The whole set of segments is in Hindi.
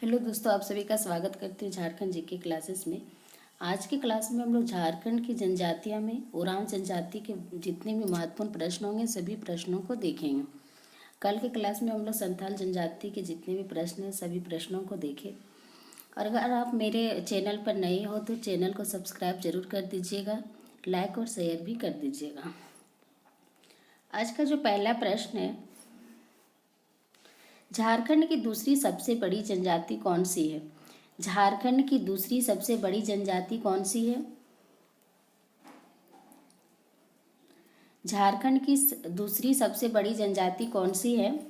हेलो दोस्तों, आप सभी का स्वागत करती हूँ झारखंड जीके क्लासेस में। आज की क्लास में हम लोग झारखंड की जनजातियों में उरांव जनजाति के जितने भी महत्वपूर्ण प्रश्न होंगे सभी प्रश्नों को देखेंगे। कल के क्लास में हम लोग संथाल जनजाति के जितने भी प्रश्न हैं सभी प्रश्नों को देखें। और अगर आप मेरे चैनल पर नए हो तो चैनल को सब्सक्राइब जरूर कर दीजिएगा, लाइक और शेयर भी कर दीजिएगा। आज का जो पहला प्रश्न है, झारखंड की दूसरी सबसे बड़ी जनजाति कौन सी है? झारखंड की दूसरी सबसे बड़ी जनजाति कौन सी है? झारखंड की दूसरी सबसे बड़ी जनजाति कौन सी है?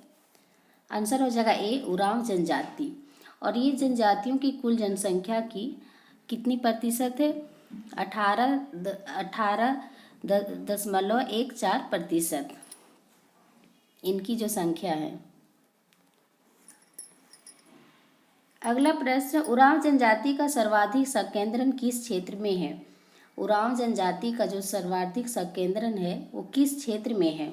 आंसर हो जाएगा ए, उरांव जनजाति। और ये जनजातियों की कुल जनसंख्या की कितनी प्रतिशत है? 18.14% इनकी जो संख्या है। अगला प्रश्न, उरांव जनजाति का सर्वाधिक संकेंद्रण किस क्षेत्र में है? उरांव जनजाति का जो सर्वाधिक संकेंद्रण है वो किस क्षेत्र में है?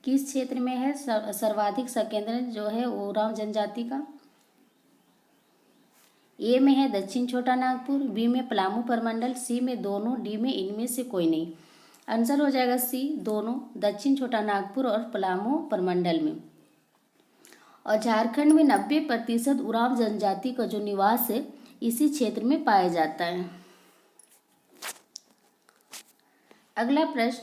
किस क्षेत्र में है सर्वाधिक संकेंद्रण जो है उरांव जनजाति का? ए में है दक्षिण छोटा नागपुर, बी में पलामू प्रमंडल, सी में दोनों, डी में इनमें से कोई नहीं। आंसर हो जाएगा सी, दोनों, दक्षिण छोटा नागपुर और पलामू प्रमंडल में। और झारखंड में 90% उरांव जनजाति का जो निवास है इसी क्षेत्र में पाया जाता है। अगला प्रश्न,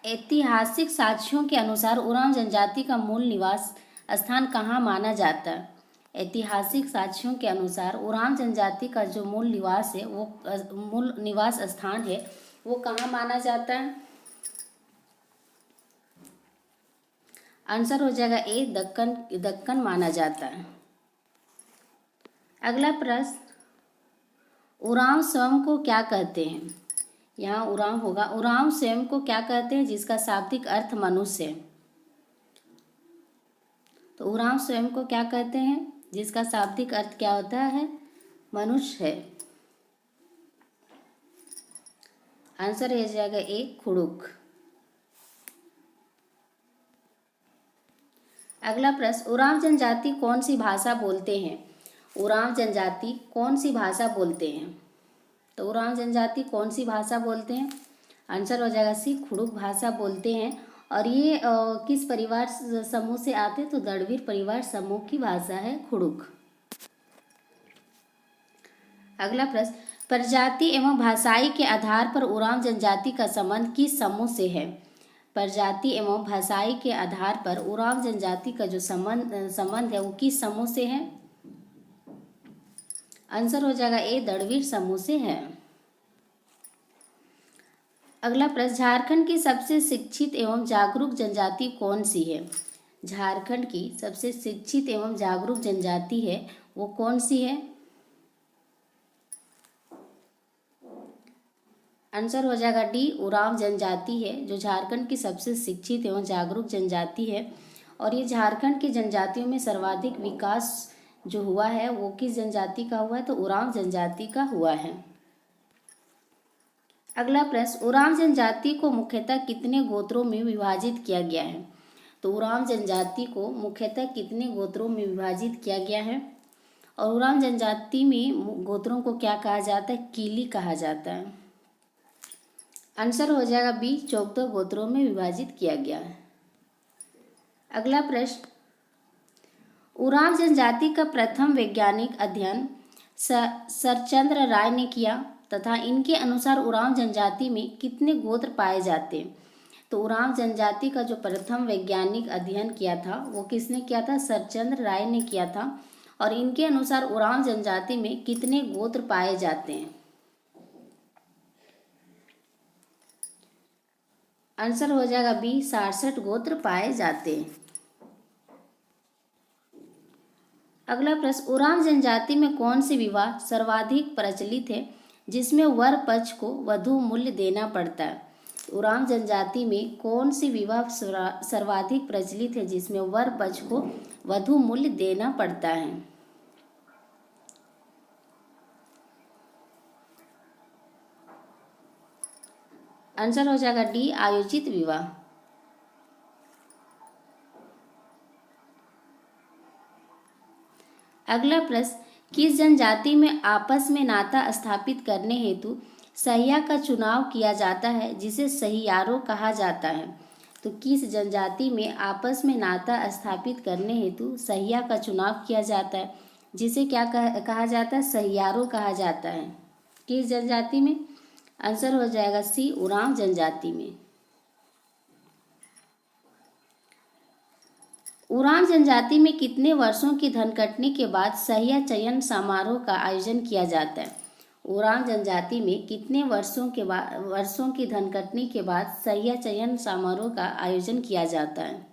ऐतिहासिक साक्ष्यों के अनुसार उरांव जनजाति का मूल निवास स्थान कहाँ माना जाता है? ऐतिहासिक साक्ष्यों के अनुसार उरांव जनजाति का जो मूल निवास है वो मूल निवास स्थान है वो कहाँ माना जाता है? आंसर हो जाएगा ए, दक्कन माना जाता है। अगला प्रश्न, उरांव स्वयं को क्या कहते हैं? यहाँ उरांव होगा। उरांव स्वयं को क्या कहते हैं जिसका शाब्दिक अर्थ मनुष्य है? तो उरांव स्वयं को क्या कहते हैं जिसका शाब्दिक अर्थ क्या होता है? मनुष्य है। आंसर हो जाएगा ए, खुड़ुक। अगला प्रश्न, उरांव जनजाति कौन सी भाषा बोलते हैं? उरांव जनजाति कौन सी भाषा बोलते हैं? तो उरांव जनजाति कौन सी भाषा बोलते हैं? आंसर हो जाएगा सी, खुड़ुक भाषा बोलते हैं। और ये किस परिवार समूह से आते हैं? तो दड़वीर परिवार समूह की भाषा है खुड़ुक। अगला प्रश्न, प्रजाति एवं भाषाई के आधार पर उरांव जनजाति का संबंध किस समूह से है? प्रजाति एवं भाषाई के आधार पर उरांव जनजाति का जो संबंध है वो किस समूह से है? आंसर हो जाएगा ए, दड़वीर समूह से है। अगला प्रश्न, झारखंड की सबसे शिक्षित एवं जागरूक जनजाति कौन सी है? झारखंड की सबसे शिक्षित एवं जागरूक जनजाति है वो कौन सी है? आंसर हो जाएगा डी, उरांव जनजाति है जो झारखंड की सबसे शिक्षित एवं जागरूक जनजाति है। और ये झारखंड की जनजातियों में सर्वाधिक विकास जो हुआ है वो किस जनजाति का हुआ है? तो उरांव जनजाति का हुआ है। अगला प्रश्न, उरांव जनजाति को मुख्यतः कितने गोत्रों में विभाजित किया गया है? तो उरांव जनजाति को मुख्यतः कितने गोत्रों में विभाजित किया गया है? और उरांव जनजाति में गोत्रों को क्या कहा जाता है? कीली कहा जाता है। आंसर हो जाएगा बी, 14 गोत्रों में विभाजित किया गया है। अगला प्रश्न, उरांव जनजाति का प्रथम वैज्ञानिक अध्ययन सरचंद्र राय ने किया तथा इनके अनुसार उरांव जनजाति में कितने गोत्र पाए जाते हैं? तो उरांव जनजाति का जो प्रथम वैज्ञानिक अध्ययन किया था वो किसने किया था? सरचंद्र राय ने किया था। और इनके अनुसार उरांव जनजाति में कितने गोत्र पाए जाते हैं? आंसर हो जाएगा बी, 67 गोत्र पाए जाते हैं। अगला प्रश्न, उरांव जनजाति में कौन से विवाह सर्वाधिक प्रचलित है जिसमें वर पक्ष को वधु मूल्य देना पड़ता है? उरांव जनजाति में कौन सी विवाह सर्वाधिक प्रचलित है जिसमें वर पक्ष को वधु मूल्य देना पड़ता है? आंसर हो जाएगा डी, आयोजित विवाह। अगला प्रश्न, किस जनजाति में आपस में नाता स्थापित करने हेतु सहिया का चुनाव किया जाता है जिसे सहियारो कहा जाता है? तो किस जनजाति में आपस में नाता स्थापित करने हेतु सहिया का चुनाव किया जाता है जिसे क्या कहा जाता है? सहियारो कहा जाता है। किस जनजाति में? आंसर हो जाएगा सी, उरांव जनजाति में। उरांव जनजाति में कितने वर्षों की धनकटनी के बाद सहिया चयन समारोह का आयोजन किया जाता है? उरांव जनजाति में कितने वर्षों की धनकटनी के बाद सहिया चयन समारोह का आयोजन किया जाता है?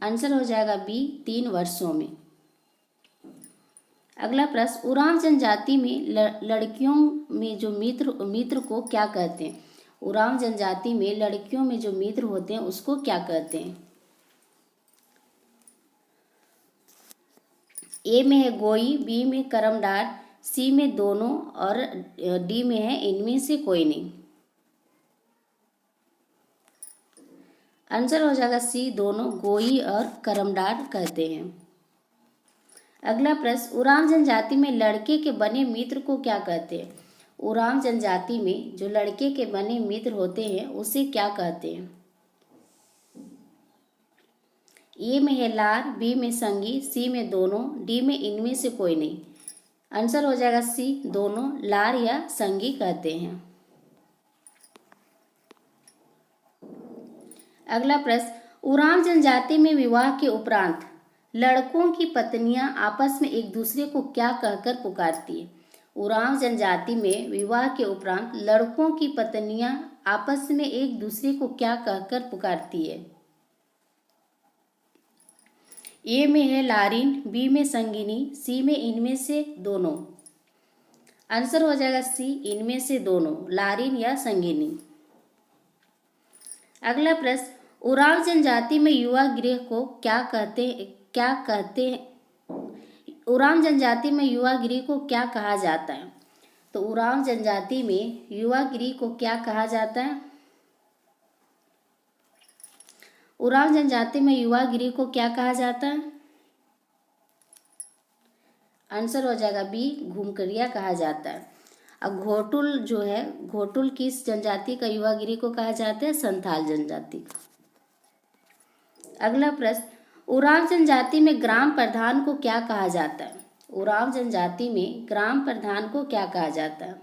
आंसर हो जाएगा बी, 3 वर्षों में। अगला प्रश्न, उरांव जनजाति में लड़कियों में जो मित्र को क्या कहते हैं? उरांव जनजाति में लड़कियों में जो मित्र होते हैं उसको क्या कहते हैं? ए में है गोई, बी में करमडार, सी में दोनों और डी में है इनमें से कोई नहीं। आंसर हो जाएगा सी, दोनों गोई और करमडार कहते हैं। अगला प्रश्न, उरांव जनजाति में लड़के के बने मित्र को क्या कहते हैं? उरांव जनजाति में जो लड़के के बने मित्र होते हैं उसे क्या कहते हैं? ए में है लार, बी में संगी, सी में दोनों, डी में इनमें से कोई नहीं। आंसर हो जाएगा सी, दोनों, लार या संगी कहते हैं। अगला प्रश्न, उरांव जनजाति में विवाह के उपरांत लड़कों की पत्नियां आपस में एक दूसरे को क्या कहकर पुकारती है? उरांव जनजाति में विवाह के उपरांत लड़कों की पत्नियां आपस में एक दूसरे को क्या कहकर पुकारती है? ए में है लारिन, बी में संगिनी, सी में इनमें से दोनों। आंसर हो जाएगा सी, इनमें से दोनों, लारिन या संगिनी। अगला प्रश्न, उरांव जनजाति में युवा गृह को क्या कहते हैं? उरांव जनजाति में युवा गृह को क्या कहा जाता है? तो उरांव जनजाति में युवा गृह को क्या कहा जाता है? उरांव जनजाति में युवा गृह को क्या कहा जाता है? आंसर हो जाएगा बी, घुमकरिया कहा जाता है। अब घोटुल जो है, घोटुल किस जनजाति का युवा गृह को कहा जाता है? संथाल जनजाति का। अगला प्रश्न, उरांव जनजाति में ग्राम प्रधान को क्या कहा जाता है? उरांव जनजाति में ग्राम प्रधान को क्या कहा जाता है?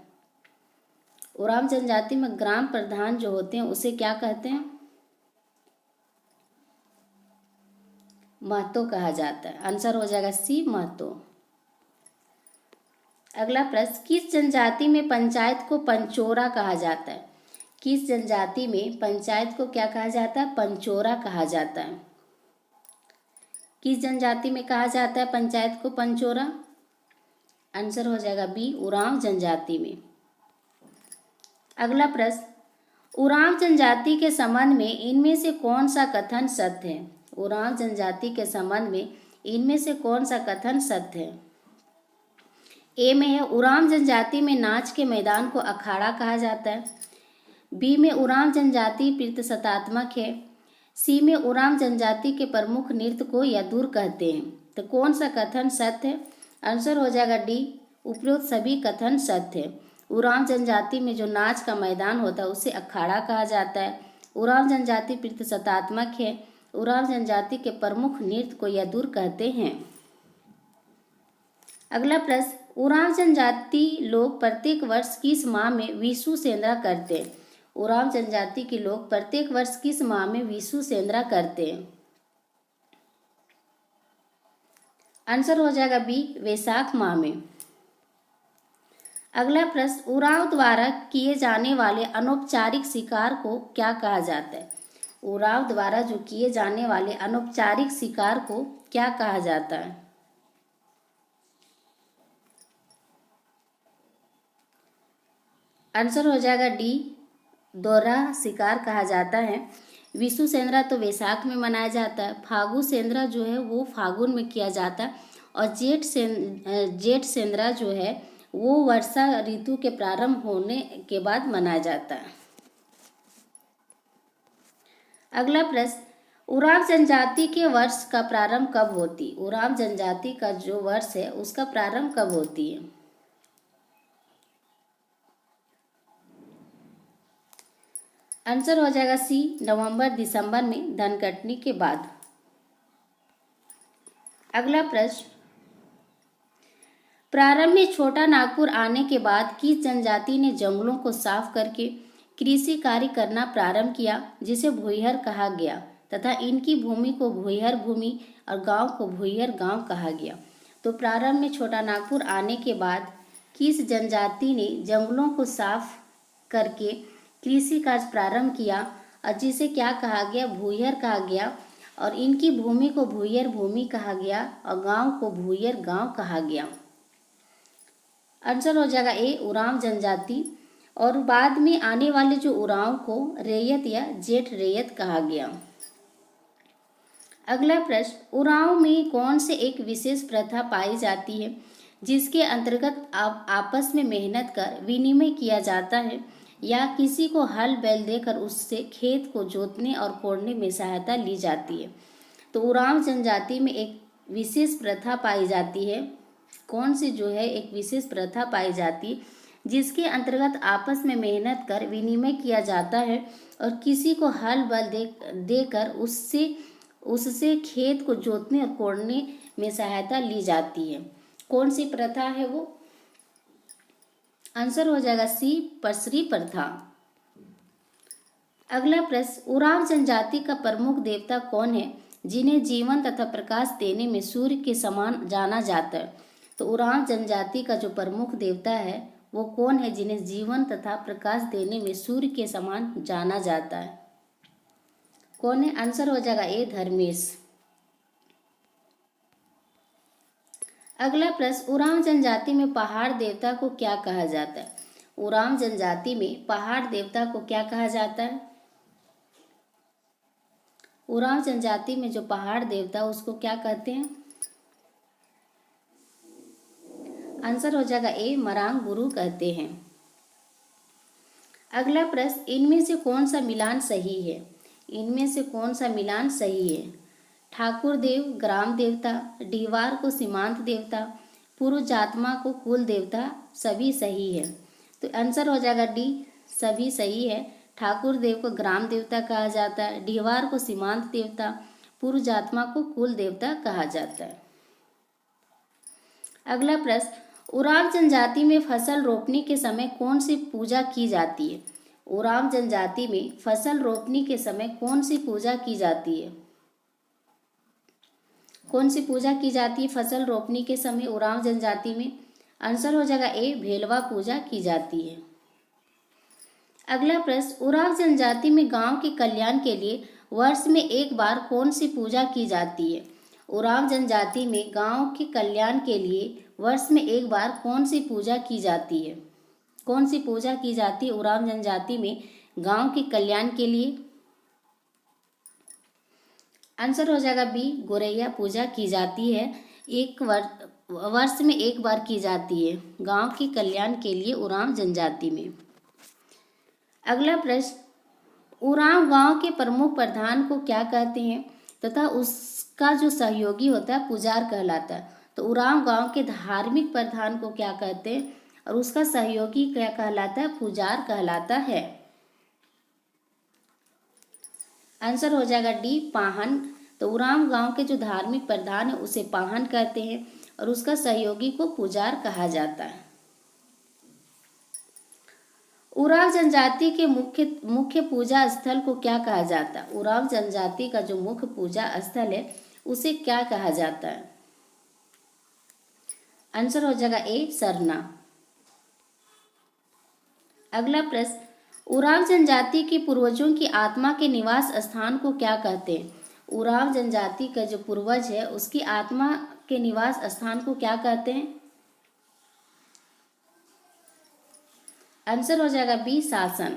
उरांव जनजाति में ग्राम प्रधान जो होते हैं उसे क्या कहते हैं? महतो कहा जाता है। आंसर हो जाएगा सी, महतो। अगला प्रश्न, किस जनजाति में पंचायत को पंचोरा कहा जाता है? किस जनजाति में पंचायत को क्या कहा जाता है? पंचोरा कहा जाता है। किस जनजाति में कहा जाता है पंचायत को पंचोरा? आंसर हो जाएगा बी, उरांव जनजाति में। अगला प्रश्न, उरांव जनजाति के संबंध में इनमें से कौन सा कथन सत्य है? उरांव जनजाति के संबंध में इनमें से कौन सा कथन सत्य है? ए में है उरांव जनजाति में नाच के मैदान को अखाड़ा कहा जाता है, बी में उरांव जनजाति प्रतीकात्मक है, सी में उरांव जनजाति के प्रमुख नृत्य को यदुर कहते हैं। तो कौन सा कथन सत्य है? आंसर हो जाएगा डी, उपरोक्त सभी कथन सत्य है। उरांव जनजाति में जो नाच का मैदान होता है उसे अखाड़ा कहा जाता है। उरांव जनजाति प्रतीकात्मक है। उरांव जनजाति के प्रमुख नृत्य को यदुर कहते हैं। अगला प्रश्न, उरांव जनजाति लोग प्रत्येक वर्ष किस माह में विषु सेंद्रा करते हैं? उरांव जनजाति के लोग प्रत्येक वर्ष किस माह में विषु सेंद्रा करते हैं? आंसर हो जाएगा बी, वैशाख माह में। अगला प्रश्न, उरांव द्वारा किए जाने वाले अनौपचारिक शिकार को क्या कहा जाता है? उरांव द्वारा जो किए जाने वाले अनौपचारिक शिकार को क्या कहा जाता है? आंसर हो जाएगा डी, दोहरा शिकार कहा जाता है। विषु सेंद्रा तो वैशाख में मनाया जाता है, फागु सेंद्रा जो है वो फागुन में किया जाता है, और जेठ सेंद्रा जो है वो वर्षा ऋतु के प्रारंभ होने के बाद मनाया जाता है। अगला प्रश्न, उरांव जनजाति के वर्ष का प्रारंभ कब होती? उरांव जनजाति का जो वर्ष है उसका प्रारंभ कब होती है? आंसर हो जाएगा सी, नवंबर दिसंबर में धनकटनी के बाद। अगला प्रश्न, प्रारंभ में छोटा नागपुर आने के बाद किस जनजाति ने जंगलों को साफ करके कृषि कार्य करना प्रारंभ किया, जिसे भूइहर कहा गया, तथा इनकी भूमि को भूइहर भूमि और गांव को भूइहर गांव कहा गया? तो प्रारंभ में छोटा नागपुर आने के बाद किस जनजाति ने जंगलों को साफ करके कृषि कार्य प्रारंभ किया और जिसे क्या कहा गया? भूइहर कहा गया, और इनकी भूमि को भूइहर भूमि कहा गया और गांव को भूइहर गांव कहा गया। आंसर हो जाएगा ए, उरांव जनजाति। और बाद में आने वाले जो उरांव को रैयत या जेठ रैयत कहा गया। अगला प्रश्न, उरांव में कौन से एक विशेष प्रथा पाई जाती है जिसके अंतर्गत आपस में मेहनत कर विनिमय किया जाता है या किसी को हल बैल देकर उससे खेत को जोतने और कोड़ने में सहायता ली जाती है? तो उरांव जनजाति में एक विशेष प्रथा पाई जाती है। कौन सी जो है एक विशेष प्रथा पाई जाती है जिसके अंतर्गत आपस में मेहनत कर विनिमय किया जाता है और किसी को हल बैल देकर उससे खेत को जोतने और कोड़ने में सहायता ली जाती है? कौन सी प्रथा है वो? आंसर हो जाएगा सी, परसरी प्रथा। अगला प्रश्न, उरांव जनजाति का प्रमुख देवता कौन है जिन्हें जीवन तथा प्रकाश देने में सूर्य के समान जाना जाता है? तो उरांव जनजाति का जो प्रमुख देवता है वो कौन है जिन्हें जीवन तथा प्रकाश देने में सूर्य के समान जाना जाता है? कौन है? आंसर हो जाएगा ए, धर्मेश। अगला प्रश्न, उरांव जनजाति में पहाड़ देवता को क्या कहा जाता है? उरांव जनजाति में पहाड़ देवता को क्या कहा जाता है? उरांव जनजाति में जो पहाड़ देवता उसको क्या कहते हैं? आंसर हो जाएगा ए, मरांग गुरु कहते हैं। अगला प्रश्न, इनमें से कौन सा मिलान सही है? इनमें से कौन सा मिलान सही है? ठाकुर देव ग्राम देवता, डीवार को सीमांत देवता, पूर्व जातमा को कुल देवता, सभी सही है। तो आंसर हो जाएगा डी, सभी सही है। ठाकुर देव को ग्राम देवता कहा जाता है, डीवार को सीमांत देवता, पूर्व जातमा को कुल देवता कहा जाता है। अगला प्रश्न, उरांव जनजाति में फसल रोपने के समय कौन सी पूजा की जाती है? उरांव जनजाति में फसल रोपने के समय कौन सी पूजा की जाती है? कौन सी पूजा की जाती है फसल रोपने के समय उरांव जनजाति में? आंसर हो जाएगा ए, भेलवा पूजा की जाती है। अगला प्रश्न, उरांव जनजाति में गांव के कल्याण के लिए वर्ष में एक बार कौन सी पूजा की जाती है? उरांव जनजाति में गांव के कल्याण के लिए वर्ष में एक बार कौन सी पूजा की जाती है? कौन सी पूजा की जाती है उरांव जनजाति में गांव के कल्याण के लिए? आंसर हो जाएगा बी, गोरैया पूजा की जाती है। एक वर्ष में एक बार की जाती है गांव के कल्याण के लिए उरांव जनजाति में। अगला प्रश्न, उरांव गांव के प्रमुख प्रधान को क्या कहते हैं तथा उसका जो सहयोगी होता है पुजार कहलाता है? तो उरांव गांव के धार्मिक प्रधान को क्या कहते हैं और उसका सहयोगी क्या कहलाता है? पुजार कहलाता है। आंसर हो जाएगा डी, पाहन। तो उरांव गांव के जो धार्मिक प्रधान है उसे पाहन कहते हैं और उसका सहयोगी को पुजार कहा जाता है। उरांव जनजाति के मुख्य पूजा स्थल को क्या कहा जाता है? उरांव जनजाति का जो मुख्य पूजा स्थल है उसे क्या कहा जाता है? आंसर हो जाएगा ए, सरना। अगला प्रश्न, उरांव जनजाति के पूर्वजों की आत्मा के निवास स्थान को क्या कहते हैं? उरांव जनजाति का जो पूर्वज है उसकी आत्मा के निवास स्थान को क्या कहते हैं? आंसर हो जाएगा बी, शासन।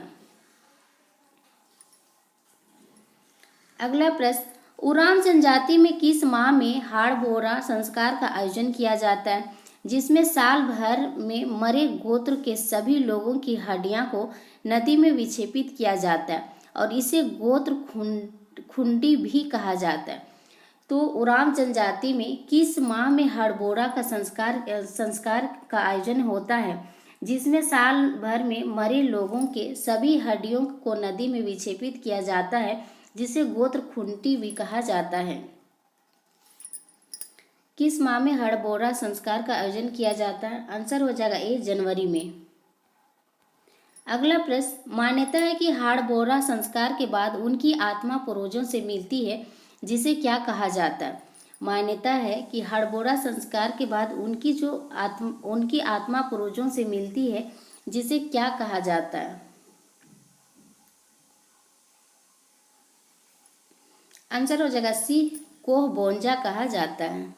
अगला प्रश्न, उरांव जनजाति में किस माह में हाड़ बोरा संस्कार का आयोजन किया जाता है जिसमें साल भर में मरे गोत्र के सभी लोगों की हड्डियां को नदी में विक्षेपित किया जाता है और इसे गोत्र खुंडी भी कहा जाता है। तो उरांव जनजाति में किस माह में हड़बोरा का संस्कार का आयोजन होता है, जिसमें साल भर में मरे लोगों के सभी हड्डियों को नदी में विक्षेपित किया जाता है, जिसे गोत्र खुंटी भी कहा जाता है। किस माह में हड़बोरा संस्कार का आयोजन किया जाता है? आंसर हो जाएगा ए, जनवरी में। अगला प्रश्न, मान्यता है कि हड़बोरा संस्कार के बाद उनकी आत्मा पूर्वजों से मिलती है, जिसे क्या कहा जाता है? मान्यता है कि हड़बोरा संस्कार के बाद उनकी आत्मा पूर्वजों से मिलती है, जिसे क्या कहा जाता है? आंसर हो जाएगा सी, कोहबोंजा कहा जाता है।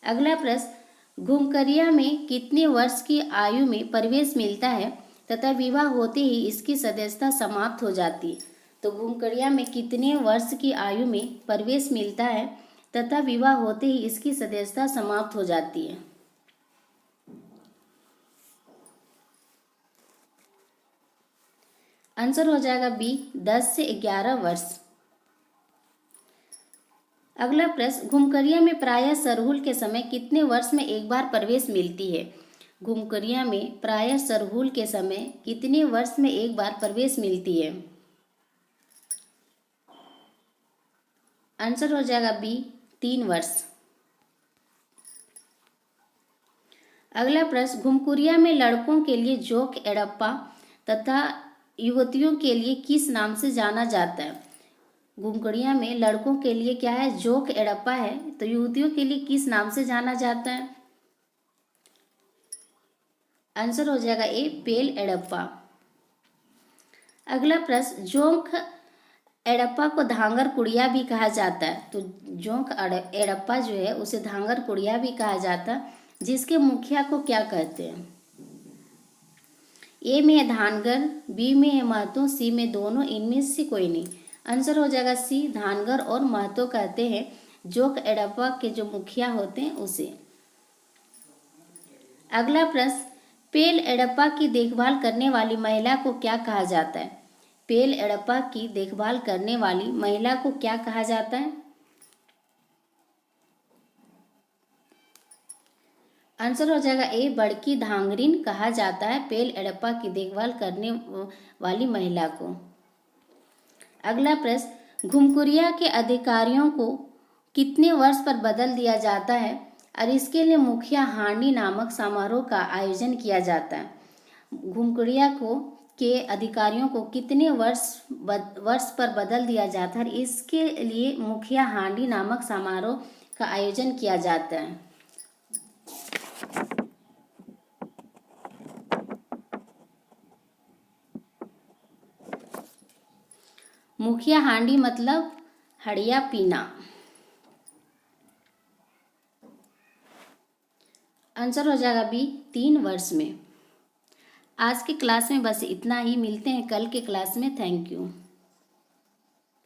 अगला प्रश्न, घुमकरिया में कितने वर्ष की आयु में प्रवेश मिलता है तथा विवाह होते ही इसकी सदस्यता समाप्त हो जाती है? तो घुमकरिया में कितने वर्ष की आयु में प्रवेश मिलता है तथा विवाह होते ही इसकी सदस्यता समाप्त हो जाती है? आंसर हो जाएगा बी, 10 से 11 वर्ष। अगला प्रश्न, घुमकरिया में प्रायः सरहुल के समय कितने वर्ष में एक बार प्रवेश मिलती है? घुमकरिया में प्रायः सरहुल के समय कितने वर्ष में एक बार प्रवेश मिलती है? आंसर हो जाएगा बी, 3 वर्ष। अगला प्रश्न, घुमकुरिया में लड़कों के लिए जोक एड़प्पा तथा युवतियों के लिए किस नाम से जाना जाता है? घुमकुरिया में लड़कों के लिए क्या है? जोक एड़प्पा है। तो युवतियों के लिए किस नाम से जाना जाता है? आंसर हो जाएगा ए, पेल एड़प्पा। अगला प्रश्न, जोंक एड़प्पा को धांगर कुड़िया भी कहा जाता है। तो जोंक एड़प्पा जो है उसे धांगर कुड़िया भी कहा जाता है, जिसके मुखिया को क्या कहते हैं? ए में है धानगर, बी में है महतो, सी में दोनों, इनमें से कोई नहीं। आंसर हो जाएगा सी, धानगर और महतो कहते हैं जोक एड़प्पा के जो मुखिया होते हैं उसे। अगला प्रश्न, पेल एड़प्पा की देखभाल करने वाली महिला को क्या कहा जाता है? पेल एड़प्पा की देखभाल करने वाली महिला को क्या कहा जाता है? आंसर हो जाएगा ए, बड़की धांगरिन कहा जाता है पेल एड़प्पा की देखभाल करने वाली महिला को। अगला प्रश्न, घुमकुरिया के अधिकारियों को कितने वर्ष पर बदल दिया जाता है और इसके लिए मुखिया हांडी नामक समारोह का आयोजन किया जाता है? घुमकुरिया के अधिकारियों को कितने वर्ष पर बदल दिया जाता है और इसके लिए मुखिया हांडी नामक समारोह का आयोजन किया जाता है? मुखिया हांडी मतलब हड़िया पीना। आंसर हो जाएगा बी, 3 वर्ष में। आज की क्लास में बस इतना ही, मिलते हैं कल के क्लास में। Thank you.